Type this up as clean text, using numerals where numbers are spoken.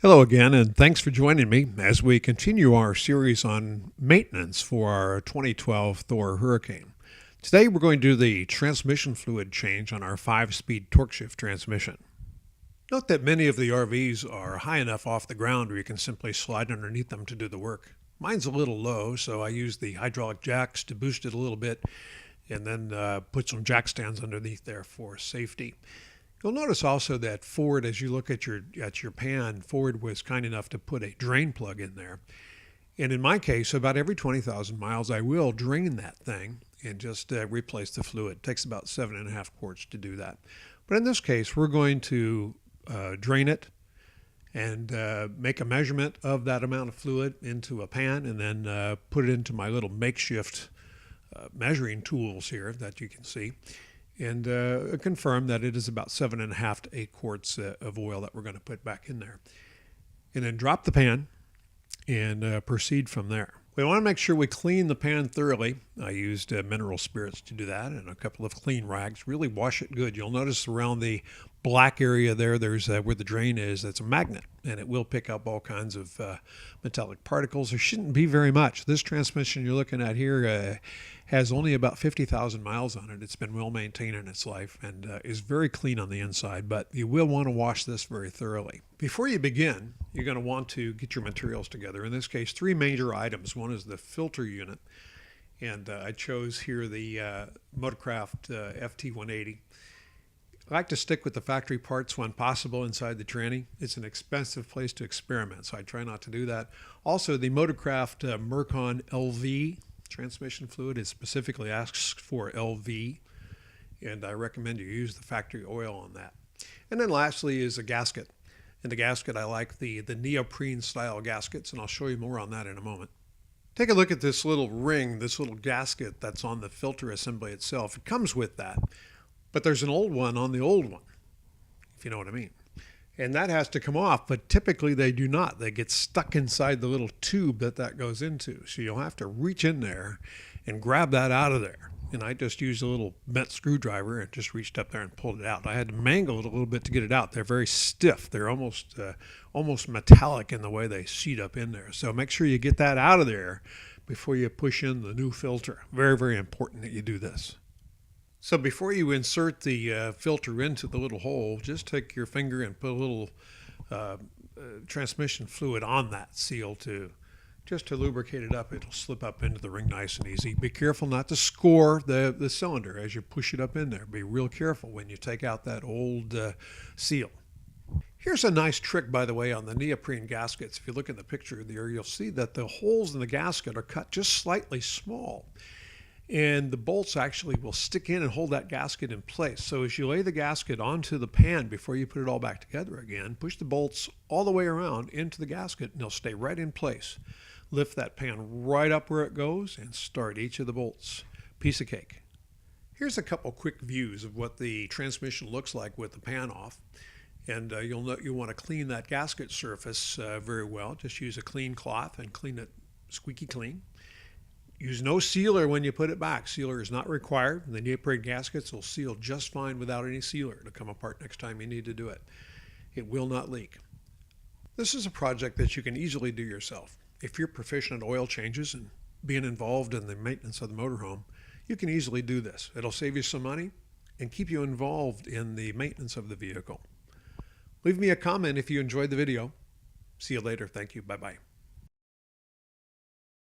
Hello again, and thanks for joining me as we continue our series on maintenance for our 2012 Thor Hurricane. Today we're going to do the transmission fluid change on our 5-speed torque shift transmission. Note that many of the RVs are high enough off the ground where you can simply slide underneath them to do the work. Mine's a little low, so I use the hydraulic jacks to boost it a little bit and then put some jack stands underneath there for safety. You'll notice also that Ford, as you look at your pan, Ford was kind enough to put a drain plug in there. And in my case, about every 20,000 miles, I will drain that thing and just replace the fluid. It takes about 7.5 quarts to do that. But in this case, we're going to drain it and make a measurement of that amount of fluid into a pan and then put it into my little makeshift measuring tools here that you can see. And confirm that it is about 7.5 to 8 quarts of oil that we're going to put back in there. And then drop the pan and proceed from there. We want to make sure we clean the pan thoroughly. I used mineral spirits to do that and a couple of clean rags. Really wash it good. You'll notice around the black area there's where the drain is, that's a magnet, and it will pick up all kinds of metallic particles. There shouldn't be very much. This transmission you're looking at here has only about 50,000 miles on it. It's been well maintained in its life and is very clean on the inside, but you will want to wash this very thoroughly. Before you begin, you're going to want to get your materials together. In this case, 3 major items. One is the filter unit, and I chose here the Motorcraft FT180. I like to stick with the factory parts when possible inside the tranny. It's an expensive place to experiment, so I try not to do that. Also, the Motorcraft Mercon LV transmission fluid, it specifically asks for LV, and I recommend you use the factory oil on that. And then lastly is a gasket. In the gasket, I like the neoprene style gaskets, and I'll show you more on that in a moment. Take a look at this little ring, this little gasket that's on the filter assembly itself. It comes with that. But there's an old one on the old one, if you know what I mean. And that has to come off, but typically they do not. They get stuck inside the little tube that goes into. So you'll have to reach in there and grab that out of there. And I just used a little bent screwdriver and just reached up there and pulled it out. I had to mangle it a little bit to get it out. They're very stiff. They're almost metallic in the way they seat up in there. So make sure you get that out of there before you push in the new filter. Very, very important that you do this. So before you insert the filter into the little hole, just take your finger and put a little transmission fluid on that seal just to lubricate it up. It'll slip up into the ring nice and easy. Be careful not to score the cylinder as you push it up in there. Be real careful when you take out that old seal. Here's a nice trick, by the way, on the neoprene gaskets. If you look at the picture there, you'll see that the holes in the gasket are cut just slightly small. And the bolts actually will stick in and hold that gasket in place. So as you lay the gasket onto the pan before you put it all back together again, push the bolts all the way around into the gasket and they'll stay right in place. Lift that pan right up where it goes and start each of the bolts. Piece of cake. Here's a couple quick views of what the transmission looks like with the pan off. And you'll want to clean that gasket surface very well. Just use a clean cloth and clean it squeaky clean. Use no sealer when you put it back. Sealer is not required. The neoprene gaskets will seal just fine without any sealer. It'll come apart next time you need to do it. It will not leak. This is a project that you can easily do yourself. If you're proficient at oil changes and being involved in the maintenance of the motorhome, you can easily do this. It'll save you some money and keep you involved in the maintenance of the vehicle. Leave me a comment if you enjoyed the video. See you later. Thank you. Bye-bye.